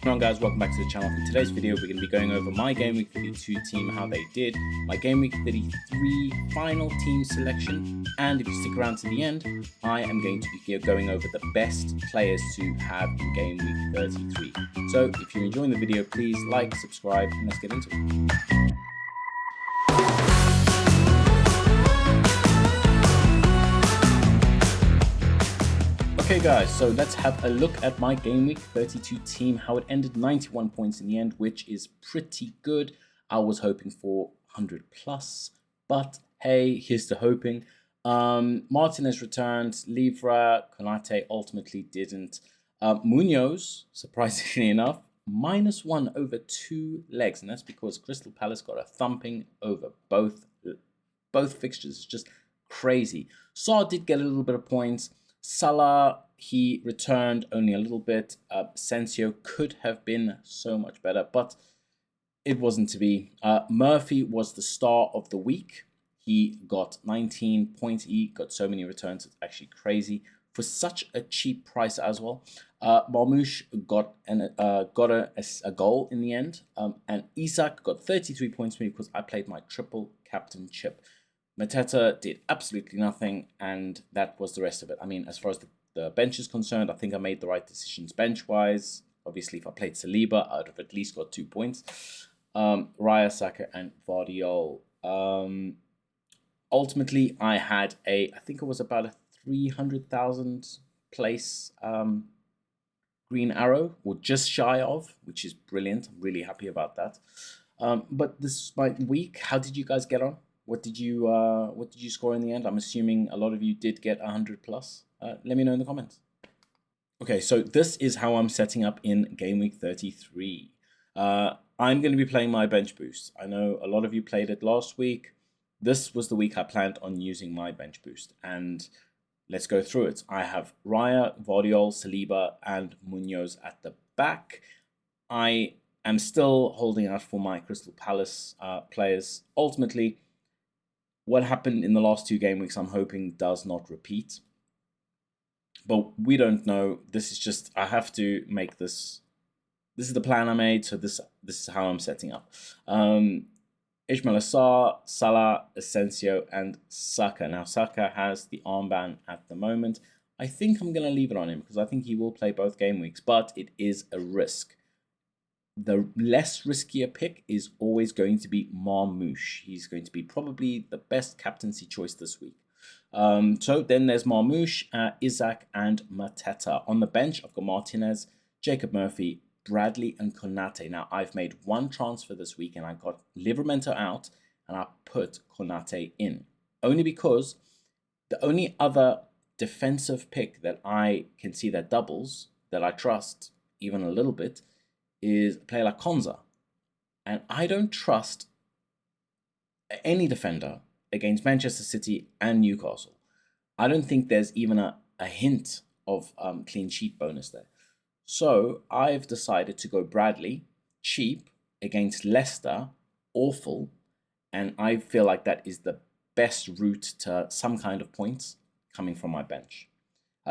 Come on guys, welcome back to the channel. In today's video we're going to be going over my Game Week 32 team, how they did, my Game Week 33 final team selection, and if you stick around to the end, I am going to be going over the best players to have in Game Week 33. So if you're enjoying the video, please like, subscribe, and let's get into it. Okay guys, so let's have a look at my Game Week 32 team, how it ended. 91 points in the end, which is pretty good. I was hoping for 100 plus, but hey, here's the hoping. Martinez returned, Livra, Konate ultimately didn't. Munoz, surprisingly enough, -1 over 2 legs, and that's because Crystal Palace got a thumping over both fixtures. It's just crazy. Saar did get a little bit of points. Salah, he returned only a little bit. Asensio could have been so much better, but it wasn't to be. Murphy was the star of the week. He got 19 points. He got so many returns. It's actually crazy for such a cheap price as well. Marmoush got a goal in the end. And Isak got 33 points for me because I played my triple captain chip. Mateta did absolutely nothing, and that was the rest of it. I mean, as far as the bench is concerned, I think I made the right decisions bench-wise. Obviously, if I played Saliba, I would have at least got 2 points. Raya, Saka, and Vardiol. Ultimately, I had I think it was about a 300,000 place green arrow, or just shy of, which is brilliant. I'm really happy about that. But this is my week. How did you guys get on? What did you score in the end? I'm assuming a lot of you did get 100 plus. Let me know in the comments. Okay, so this is how I'm setting up in Game Week 33. I'm going to be playing my bench boost. I know a lot of you played it last week. This was the week I planned on using my bench boost, and let's go through it. I have Raya, Vardiol, Saliba, and Munoz at the back. I am still holding out for my Crystal Palace players. Ultimately, what happened in the last 2 game weeks, I'm hoping does not repeat. But we don't know. This is just, I have to make this. This is the plan I made, so this is how I'm setting up. Ismail Assar, Salah, Asensio, and Saka. Now, Saka has the armband at the moment. I think I'm going to leave it on him because I think he will play both game weeks, but it is a risk. The less riskier pick is always going to be Marmoush. He's going to be probably the best captaincy choice this week. So then there's Marmoush, Isak, and Mateta. On the bench, I've got Martinez, Jacob Murphy, Bradley, and Konate. Now, I've made one transfer this week, and I got Livramento out, and I put Konate in. Only because the only other defensive pick that I can see that doubles, that I trust even a little bit, is a player like Konza. And I don't trust any defender against Manchester City and Newcastle. I don't think there's even a hint of clean sheet bonus there. So I've decided to go Bradley, cheap, against Leicester, awful. And I feel like that is the best route to some kind of points coming from my bench.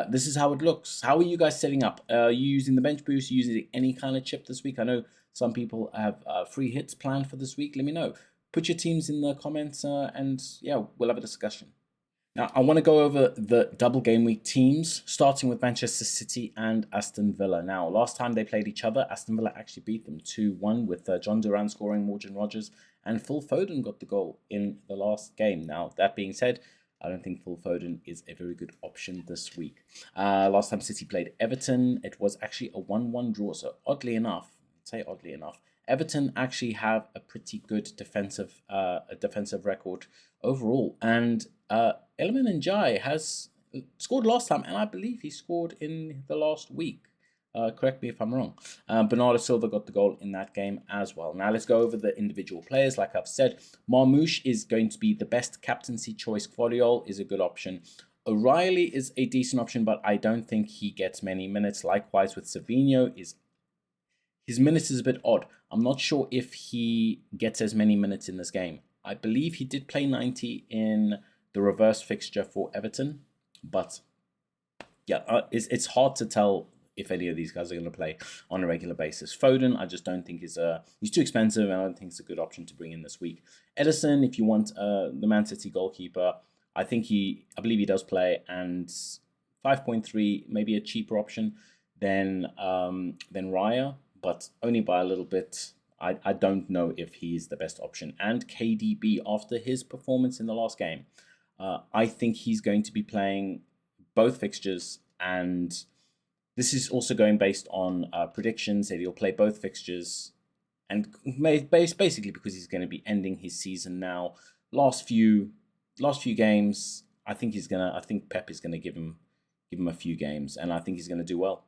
This is how it looks. How are you guys setting up? Are you using the bench boost? Are you using any kind of chip this week? I know some people have free hits planned for this week. Let me know. Put your teams in the comments and yeah, we'll have a discussion. Now, I want to go over the double game week teams, starting with Manchester City and Aston Villa. Now, last time they played each other, Aston Villa actually beat them 2-1 with John Duran scoring, Morgan Rogers, and Phil Foden got the goal in the last game. Now, that being said, I don't think Phil Foden is a very good option this week. Last time City played Everton, it was actually a 1-1 draw. So oddly enough, Everton actually have a pretty good defensive record overall. And Iliman Ndiaye has scored last time, and I believe he scored in the last week. Correct me if I'm wrong. Bernardo Silva got the goal in that game as well. Now let's go over the individual players. Like I've said, Marmoush is going to be the best captaincy choice. Guardiola is a good option. O'Reilly is a decent option, but I don't think he gets many minutes. Likewise with Savinho, his minutes is a bit odd. I'm not sure if he gets as many minutes in this game. I believe he did play 90 in the reverse fixture for Everton, but yeah, it's hard to tell if any of these guys are going to play on a regular basis. Foden, I just don't think he's too expensive, and I don't think it's a good option to bring in this week. Edison, if you want the Man City goalkeeper, I believe he does play, and 5.3 maybe a cheaper option than Raya, but only by a little bit. I don't know if he's the best option. And KDB, after his performance in the last game, I think he's going to be playing both fixtures, and this is also going based on predictions that he'll play both fixtures, and basically because he's going to be ending his season now. Last few games, I think Pep is gonna give him a few games, and I think he's gonna do well.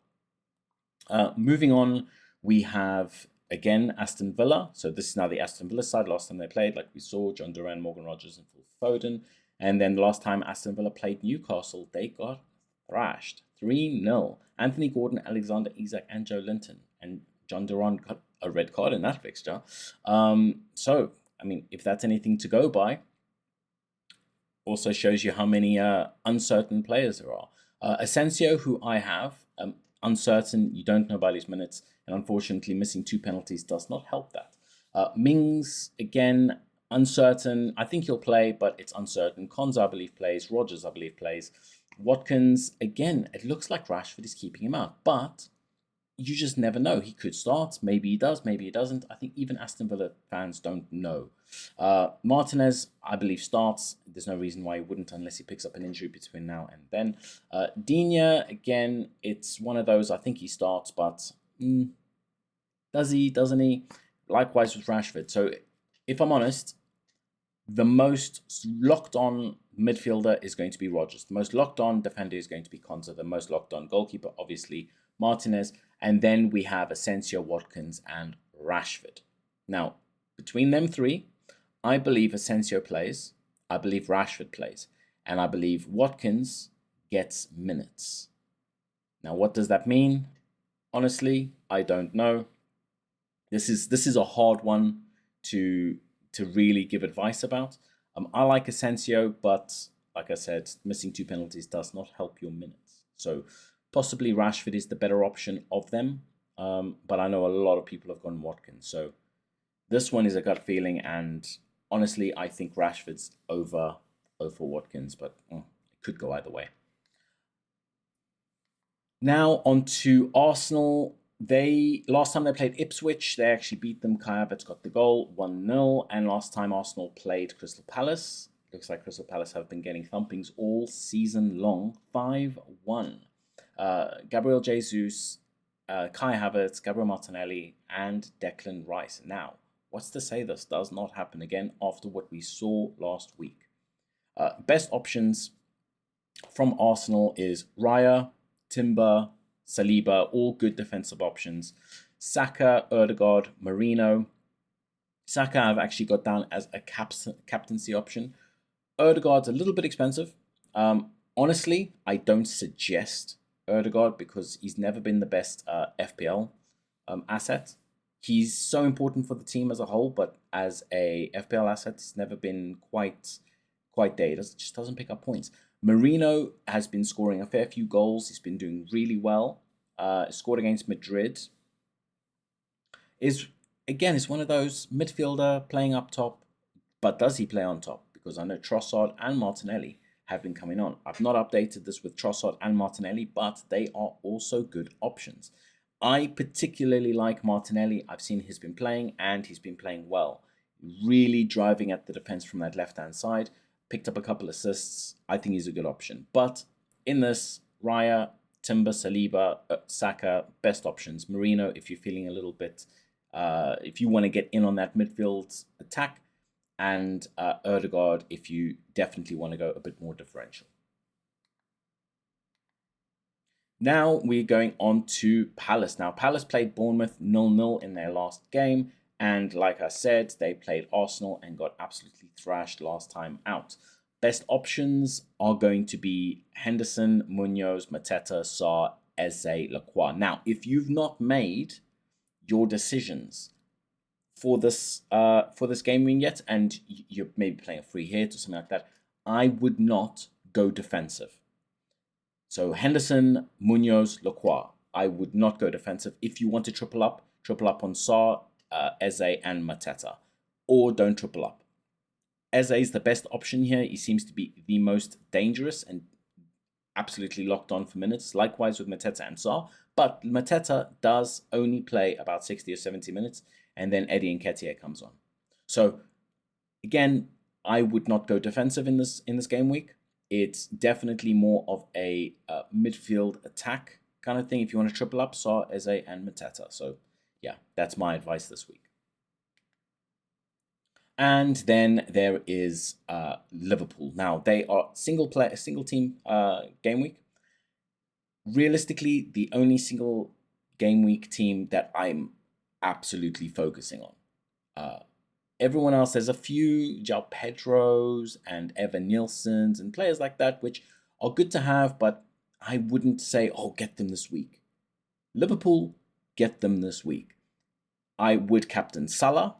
Moving on, we have again Aston Villa. So this is now the Aston Villa side. Last time they played, like we saw, John Duran, Morgan Rogers, and Phil Foden. And then the last time Aston Villa played Newcastle, they got thrashed 3-0. Anthony Gordon, Alexander Isak, and Joe Linton. And John Duran got a red card in that fixture. So, I mean, if that's anything to go by, also shows you how many uncertain players there are. Asensio, who I have, uncertain, you don't know about his minutes, and unfortunately missing 2 penalties does not help that. Mings, again, uncertain. I think he'll play, but it's uncertain. Konza, I believe, plays. Rogers, I believe, plays. Watkins, again, it looks like Rashford is keeping him out, but you just never know. He could start. Maybe he does. Maybe he doesn't. I think even Aston Villa fans don't know. Martinez, I believe, starts. There's no reason why he wouldn't unless he picks up an injury between now and then. Digne, again, it's one of those. I think he starts, but does he? Doesn't he? Likewise with Rashford. So if I'm honest, the most locked-on midfielder is going to be Rogers. The most locked-on defender is going to be Konza. The most locked-on goalkeeper, obviously, Martinez. And then we have Asensio, Watkins, and Rashford. Now, between them three, I believe Asensio plays, I believe Rashford plays, and I believe Watkins gets minutes. Now, what does that mean? Honestly, I don't know. This is a hard one to really give advice about. I like Asensio, but like I said, missing 2 penalties does not help your minutes. So possibly Rashford is the better option of them, but I know a lot of people have gone Watkins. So this one is a gut feeling, and honestly, I think Rashford's over Watkins, but it could go either way. Now on to Arsenal. Last time they played Ipswich, they actually beat them. Kai Havertz got the goal, 1-0. And last time Arsenal played Crystal Palace, looks like Crystal Palace have been getting thumpings all season long, 5-1. Gabriel Jesus, Kai Havertz, Gabriel Martinelli, and Declan Rice. Now, what's to say this does not happen again after what we saw last week? Best options from Arsenal is Raya, Timber, Saliba, all good defensive options. Saka, Ødegaard, Marino. Saka I've actually got down as a captaincy option. Ødegaard's a little bit expensive. Honestly, I don't suggest Ødegaard because he's never been the best FPL asset. He's so important for the team as a whole, but as a FPL asset, he's never been quite there. He just doesn't pick up points. Marino has been scoring a fair few goals. He's been doing really well. Scored against Madrid. Is one of those midfielder playing up top, but does he play on top? Because I know Trossard and Martinelli have been coming on. I've not updated this with Trossard and Martinelli, but they are also good options. I particularly like Martinelli. I've seen he's been playing, and he's been playing well. Really driving at the defense from that left-hand side. Picked up a couple assists. I think he's a good option. But in this, Raya, Timber, Saliba, Saka, best options. Marino, if you're feeling a little bit, if you want to get in on that midfield attack, and Ødegaard, if you definitely want to go a bit more differential. Now we're going on to Palace. Now, Palace played Bournemouth 0-0 in their last game. And like I said, they played Arsenal and got absolutely thrashed last time out. Best options are going to be Henderson, Munoz, Mateta, Sarr, Eze, Lacroix. Now, if you've not made your decisions for this game win yet, and you're maybe playing a free hit or something like that, I would not go defensive. So Henderson, Munoz, Lacroix. I would not go defensive. If you want to triple up on Sarr, Eze, and Mateta, or don't triple up. Eze is the best option here. He seems to be the most dangerous and absolutely locked on for minutes. Likewise with Mateta and Sarr. But Mateta does only play about 60 or 70 minutes, and then Eddie Nketiah comes on. So again, I would not go defensive in this game week. It's definitely more of a midfield attack kind of thing if you want to triple up Sarr, Eze, and Mateta. So yeah, that's my advice this week. And then there is Liverpool. Now they are single team game week. Realistically, the only single game week team that I'm absolutely focusing on. Everyone else, there's a few João Pedros and Evan Nielsen's and players like that, which are good to have, but I wouldn't say, oh, get them this week. Liverpool, get them this week. I would captain Salah.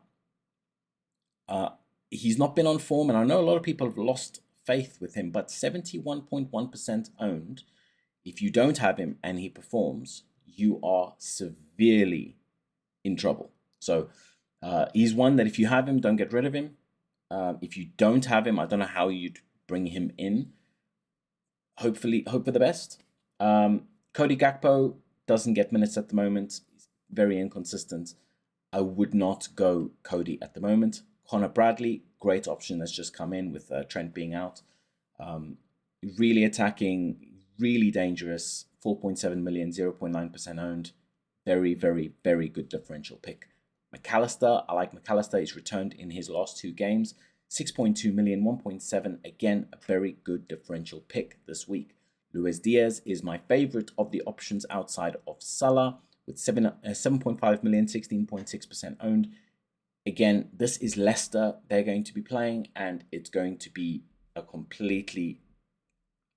He's not been on form, and I know a lot of people have lost faith with him, but 71.1% owned. If you don't have him and he performs, you are severely in trouble. So he's one that if you have him, don't get rid of him. If you don't have him, I don't know how you'd bring him in. Hope for the best. Cody Gakpo doesn't get minutes at the moment. He's very inconsistent. I would not go Cody at the moment. Connor Bradley, great option that's just come in with Trent being out. Really attacking, really dangerous. 4.7 million, 0.9% owned. Very, very, very good differential pick. McAllister, I like McAllister. He's returned in his last 2 games. 6.2 million, 1.7. Again, a very good differential pick this week. Luis Diaz is my favorite of the options outside of Salah with 7.5 million, 16.6% owned. Again, this is Leicester they're going to be playing, and it's going to be a completely...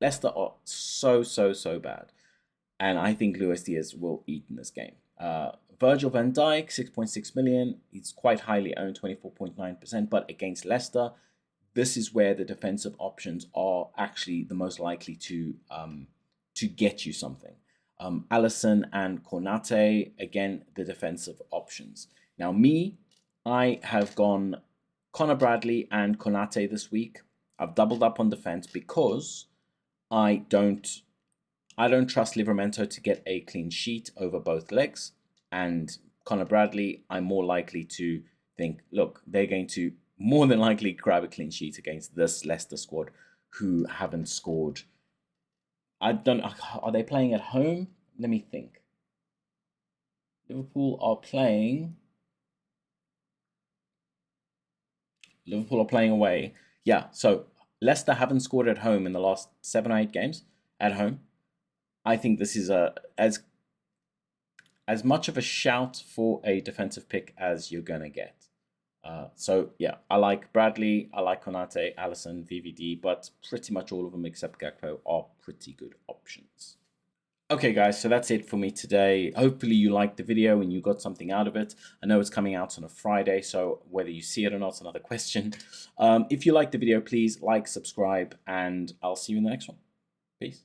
Leicester are so bad. And I think Luis Diaz will eat in this game. Virgil van Dijk, 6.6 million. He's quite highly owned, 24.9%. But against Leicester, this is where the defensive options are actually the most likely to get you something. Alisson and Konate, again, the defensive options. Now, I have gone Connor Bradley and Konate this week. I've doubled up on defense because I don't trust Livramento to get a clean sheet over both legs. And Connor Bradley, I'm more likely to think, look, they're going to more than likely grab a clean sheet against this Leicester squad who haven't scored. Are they playing at home? Let me think. Liverpool are playing away. Yeah, so Leicester haven't scored at home in the last 7 or 8 games at home. I think this is as much of a shout for a defensive pick as you're going to get. So, yeah, I like Bradley, I like Konate, Alisson, VVD, but pretty much all of them except Gakpo are pretty good options. Okay, guys, so that's it for me today. Hopefully you liked the video and you got something out of it. I know it's coming out on a Friday, so whether you see it or not is another question. If you liked the video, please like, subscribe, and I'll see you in the next one. Peace.